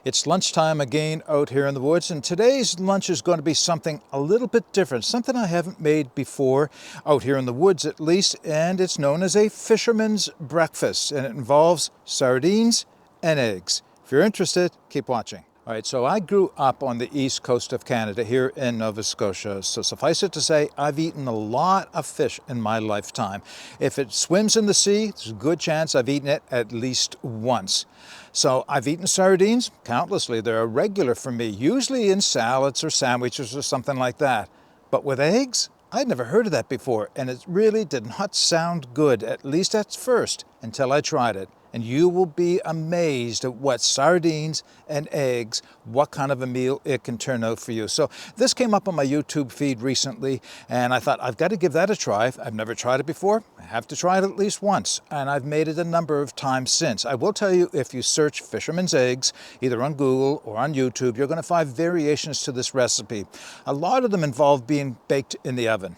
It's lunchtime again out here in the woods, and today's lunch is going to be something a little bit different, something I haven't made before, out here in the woods at least, and it's known as a fisherman's breakfast, and it involves sardines and eggs. If you're interested, keep watching. All right, so I grew up on the east coast of Canada here in Nova Scotia. So suffice it to say, I've eaten a lot of fish in my lifetime. If it swims in the sea, there's a good chance I've eaten it at least once. So I've eaten sardines countlessly. They're a regular for me, usually in salads or sandwiches or something like that. But with eggs, I'd never heard of that before, and it really did not sound good, at least at first, until I tried it. And you will be amazed at what sardines and eggs, what kind of a meal it can turn out for you. So this came up on my YouTube feed recently, and I thought I've got to give that a try. I've never tried it before. I have to try it at least once, and I've made it a number of times since. I will tell you, if you search fisherman's eggs, either on Google or on YouTube, you're going to find variations to this recipe. A lot of them involve being baked in the oven.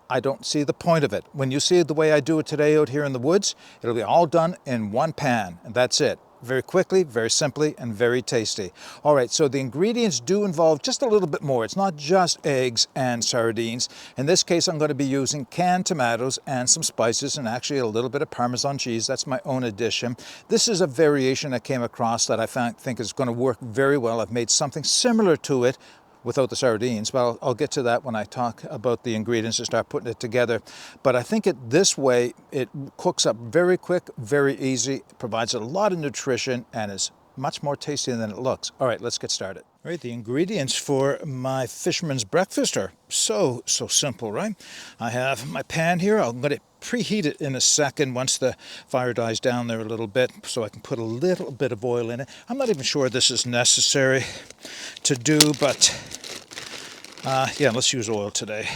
I don't see the point of it. When you see it the way I do it today out here in the woods, it'll be all done in one pan, and that's it. Very quickly, very simply, and very tasty. All right, so the ingredients do involve just a little bit more. It's not just eggs and sardines. In this case, I'm going to be using canned tomatoes and some spices, and actually a little bit of Parmesan cheese. That's my own addition. This is a variation I came across that I think is going to work very well. I've made something similar to it without the sardines, but I'll get to that when I talk about the ingredients and start putting it together. But I think this way, it cooks up very quick, very easy, provides a lot of nutrition, and is much more tasty than it looks. All right, let's get started. All right, the ingredients for my fisherman's breakfast are so simple, right? I have my pan here. I'm going to preheat it in a second once the fire dies down there a little bit, so I can put a little bit of oil in it. I'm not even sure this is necessary to do, but yeah, let's use oil today,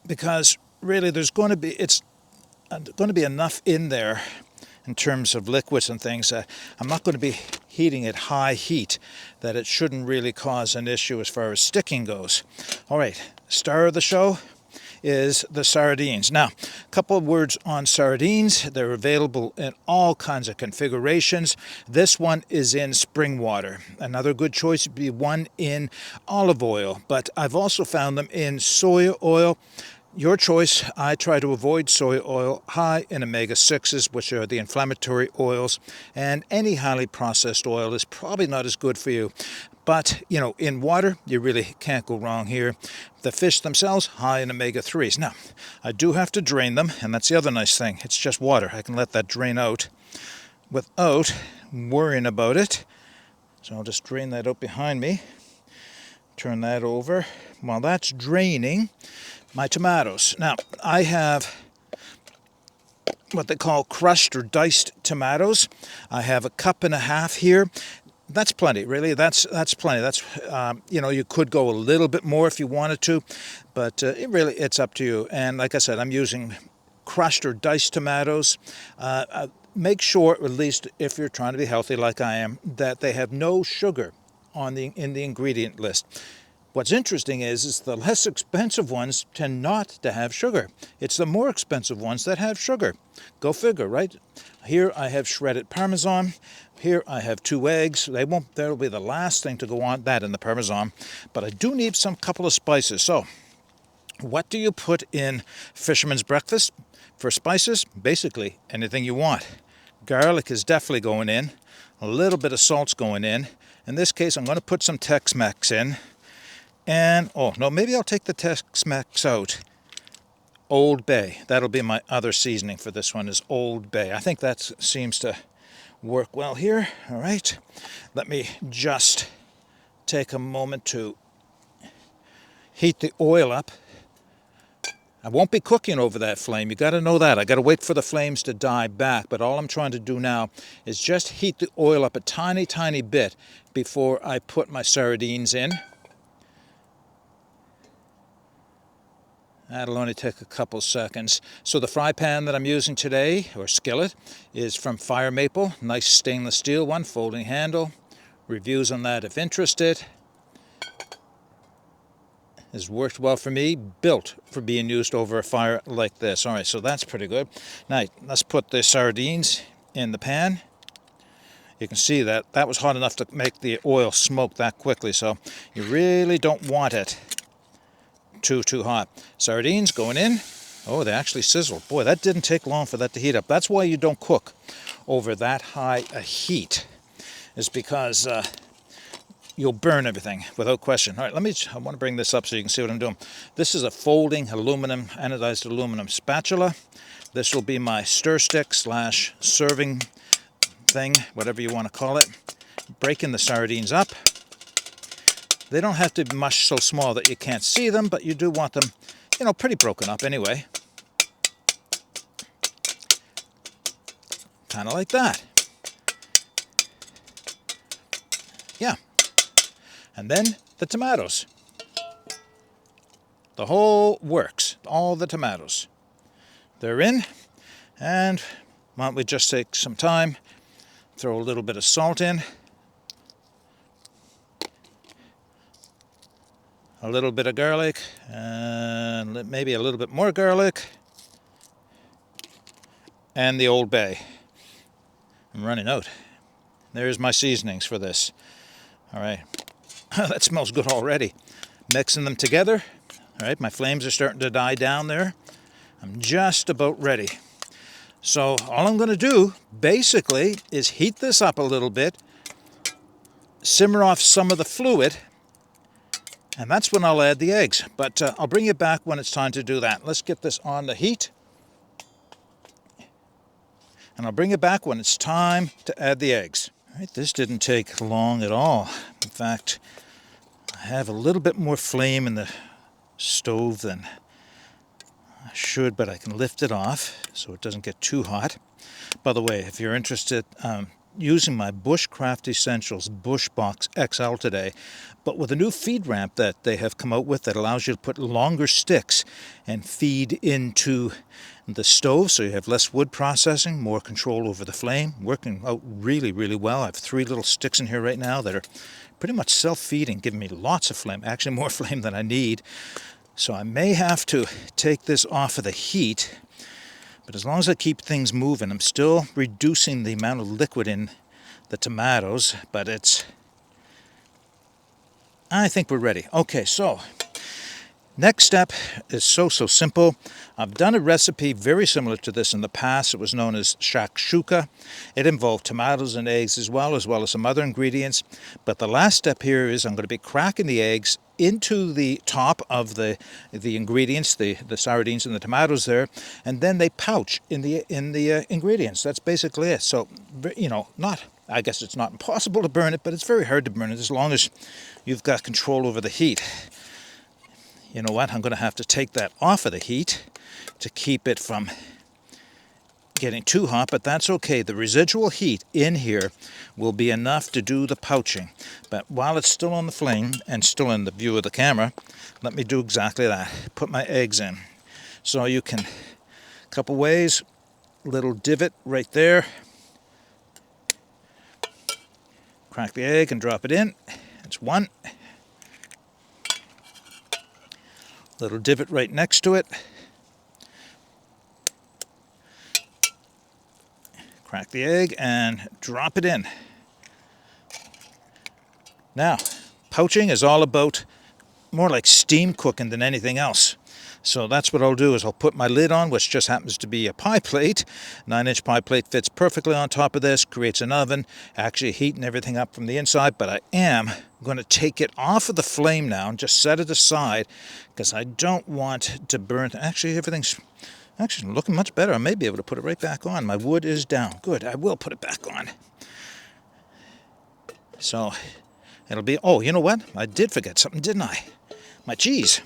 because really it's going to be enough in there in terms of liquids and things. I'm not going to be heating at high heat, that it shouldn't really cause an issue as far as sticking goes. All right, star of the show is the sardines. Now, a couple of words on sardines. They're available in all kinds of configurations. This one is in spring water. Another good choice would be one in olive oil, but I've also found them in soy oil. Your choice. I try to avoid soy oil, high in omega-6s, which are the inflammatory oils, and any highly processed oil is probably not as good for you. But, you know, in water, you really can't go wrong here. The fish themselves, high in omega-3s. Now, I do have to drain them, and that's the other nice thing. It's just water. I can let that drain out without worrying about it. So I'll just drain that out behind me. Turn that over. While that's draining, my tomatoes. Now, I have what they call crushed or diced tomatoes. I have 1.5 cups here. That's plenty, really. That's plenty. That's you know, you could go a little bit more if you wanted to, but it's up to you. And like I said, I'm using crushed or diced tomatoes. Make sure, at least if you're trying to be healthy like I am, that they have no sugar in the ingredient list. What's interesting is the less expensive ones tend not to have sugar. It's the more expensive ones that have sugar. Go figure, right? Here I have shredded Parmesan. Here I have 2 eggs. That'll be the last thing to go on, that and the Parmesan. But I do need some couple of spices. So, what do you put in fisherman's breakfast? For spices, basically anything you want. Garlic is definitely going in. A little bit of salt's going in. In this case, I'm going to put some Tex-Mex in. And, oh, no, maybe I'll take the Tex-Mex out. Old Bay. That'll be my other seasoning for this one, is Old Bay. I think that seems to work well here. All right. Let me just take a moment to heat the oil up. I won't be cooking over that flame. You got to know that. I got to wait for the flames to die back. But all I'm trying to do now is just heat the oil up a tiny bit before I put my sardines in. That'll only take a couple seconds. So the fry pan that I'm using today, or skillet, is from Fire Maple. Nice stainless steel one, folding handle. Reviews on that if interested. Has worked well for me, built for being used over a fire like this. All right, so that's pretty good. Now, let's put the sardines in the pan. You can see that that was hot enough to make the oil smoke that quickly, so you really don't want it too hot. Sardines going in. Oh, they actually sizzled. Boy, that didn't take long for that to heat up. That's why you don't cook over that high a heat, is because you'll burn everything without question. All right, I want to bring this up so you can see what I'm doing. This is a folding anodized aluminum spatula. This will be my stir stick / serving thing, whatever you want to call it. Breaking the sardines up. They don't have to be mushed so small that you can't see them, but you do want them, pretty broken up anyway. Kind of like that. Yeah. And then the tomatoes. The whole works. All the tomatoes. They're in. And why don't we just take some time, throw a little bit of salt in. A little bit of garlic, and maybe a little bit more garlic, and the Old Bay. I'm running out. There's my seasonings for this. All right, that smells good already. Mixing them together. All right, my flames are starting to die down there. I'm just about ready. So all I'm going to do, basically, is heat this up a little bit, simmer off some of the fluid, and that's when I'll add the eggs. But I'll bring you back when it's time to do that. Let's get this on the heat. And I'll bring you back when it's time to add the eggs. All right, this didn't take long at all. In fact, I have a little bit more flame in the stove than I should, but I can lift it off so it doesn't get too hot. By the way, if you're interested, using my Bushcraft Essentials Bush Box XL today, but with a new feed ramp that they have come out with that allows you to put longer sticks and feed into the stove, so you have less wood processing, more control over the flame, working out really, really well. I have 3 little sticks in here right now that are pretty much self-feeding, giving me lots of flame, actually more flame than I need. So I may have to take this off of the heat, but as long as I keep things moving, I'm still reducing the amount of liquid in the tomatoes, but I think we're ready. Okay, so next step is so simple. I've done a recipe very similar to this in the past. It was known as shakshuka. It involved tomatoes and eggs as well as some other ingredients. But the last step here is I'm going to be cracking the eggs into the top of the ingredients, the sardines and the tomatoes there, and then they pouch in the ingredients. That's basically it. So, I guess it's not impossible to burn it, but it's very hard to burn it as long as you've got control over the heat. You know what? I'm going to have to take that off of the heat to keep it from getting too hot, but that's okay. The residual heat in here will be enough to do the pouching. But while it's still on the flame and still in the view of the camera, let me do exactly that. Put my eggs in. So you can, a couple ways, little divot right there. Crack the egg and drop it in. That's one. Little divot right next to it. Crack the egg and drop it in. Now, poaching is all about more like steam cooking than anything else. So that's what I'll do is I'll put my lid on, which just happens to be a pie plate. 9-inch pie plate fits perfectly on top of this, creates an oven, actually heating everything up from the inside, but I am going to take it off of the flame now and just set it aside because I don't want to burn. Actually, everything's looking much better. I may be able to put it right back on. My wood is down. Good, I will put it back on. So it'll be, oh, you know what? I did forget something, didn't I? My cheese.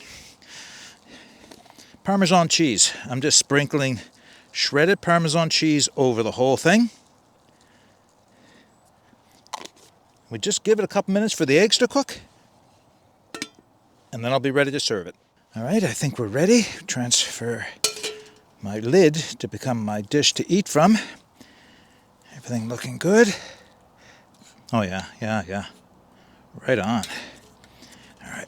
Parmesan cheese. I'm just sprinkling shredded Parmesan cheese over the whole thing. We just give it a couple minutes for the eggs to cook, and then I'll be ready to serve it. All right, I think we're ready. Transfer my lid to become my dish to eat from. Everything looking good. Oh yeah. Right on. All right.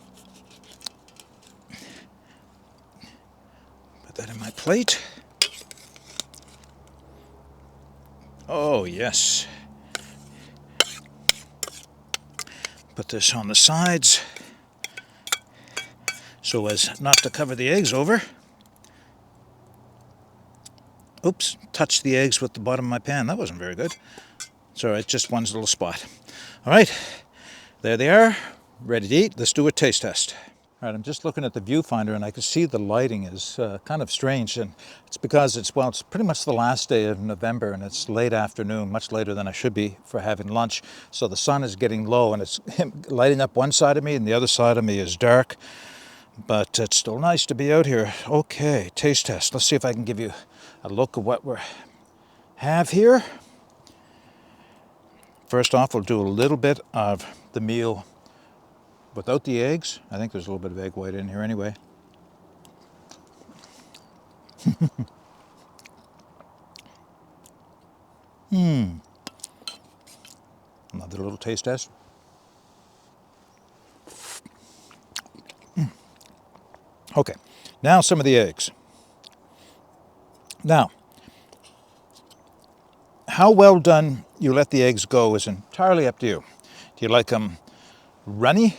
Put that in my plate. Oh yes. Put this on the sides so as not to cover the eggs over. Oops, touched the eggs with the bottom of my pan. That wasn't very good. It's all right, just one little spot. All right, there they are, ready to eat. Let's do a taste test. All right, I'm just looking at the viewfinder and I can see the lighting is kind of strange, and it's because it's pretty much the last day of November and it's late afternoon, much later than I should be for having lunch. So the sun is getting low and it's lighting up one side of me and the other side of me is dark, but it's still nice to be out here. Okay, taste test. Let's see if I can give you a look at what we have here. First off, we'll do a little bit of the meal without the eggs. I think there's a little bit of egg white in here anyway. Another little taste test. Okay, now some of the eggs. Now, how well done you let the eggs go is entirely up to you. Do you like them runny,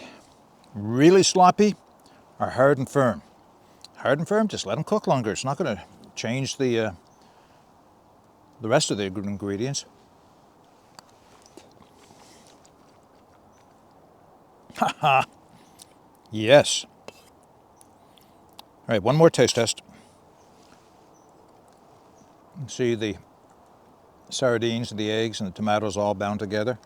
really sloppy, or hard and firm? Hard and firm, just let them cook longer. It's not going to change the rest of the ingredients. Haha. Yes. All right, one more taste test. See the sardines and the eggs and the tomatoes all bound together.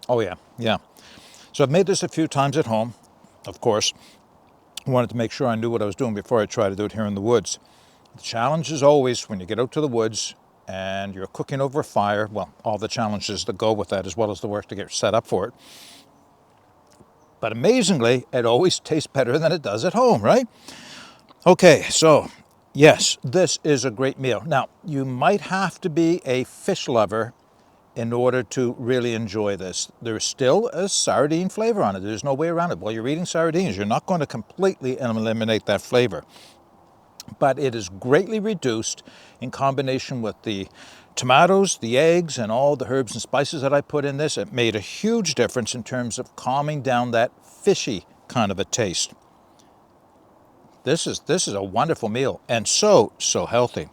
Oh yeah, yeah. So I've made this a few times at home, of course. I wanted to make sure I knew what I was doing before I tried to do it here in the woods. The challenge is always when you get out to the woods and you're cooking over a fire, well, all the challenges that go with that as well as the work to get set up for it. But amazingly, it always tastes better than it does at home, right? Okay, so yes, this is a great meal. Now, you might have to be a fish lover in order to really enjoy this. There's still a sardine flavor on it. There's no way around it. While you're eating sardines, you're not going to completely eliminate that flavor. But it is greatly reduced in combination with the tomatoes, the eggs, and all the herbs and spices that I put in this. It made a huge difference in terms of calming down that fishy kind of a taste. This is a wonderful meal and so healthy.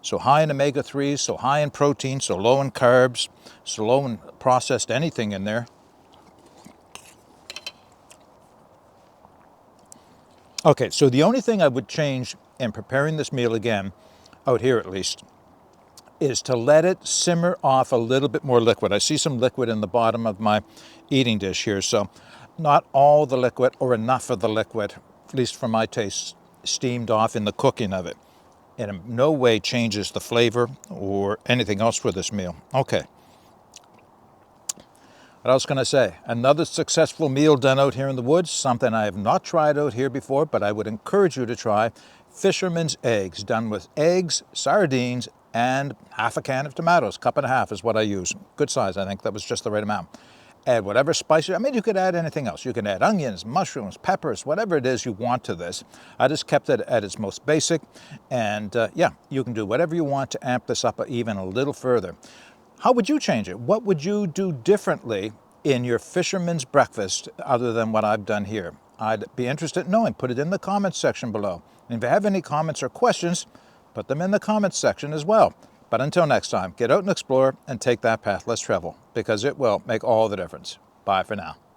So high in omega-3s, so high in protein, so low in carbs, so low in processed anything in there. Okay, so the only thing I would change in preparing this meal again, out here at least, is to let it simmer off a little bit more liquid. I see some liquid in the bottom of my eating dish here, so not all the liquid or enough of the liquid, at least for my taste, steamed off in the cooking of it. It in no way changes the flavor or anything else for this meal. Okay. What else can I say? Another successful meal done out here in the woods, something I have not tried out here before, but I would encourage you to try. Fisherman's eggs, done with eggs, sardines, and half a can of tomatoes. Cup and a half is what I use. Good size, I think that was just the right amount. Add whatever spice, I mean, you could add anything else. You can add onions, mushrooms, peppers, whatever it is you want to this. I just kept it at its most basic, and yeah, you can do whatever you want to amp this up even a little further. How would you change it? What would you do differently in your fisherman's breakfast other than what I've done here? I'd be interested in knowing. Put it in the comments section below. And if you have any comments or questions, put them in the comments section as well. But until next time, get out and explore and take that path less traveled, because it will make all the difference. Bye for now.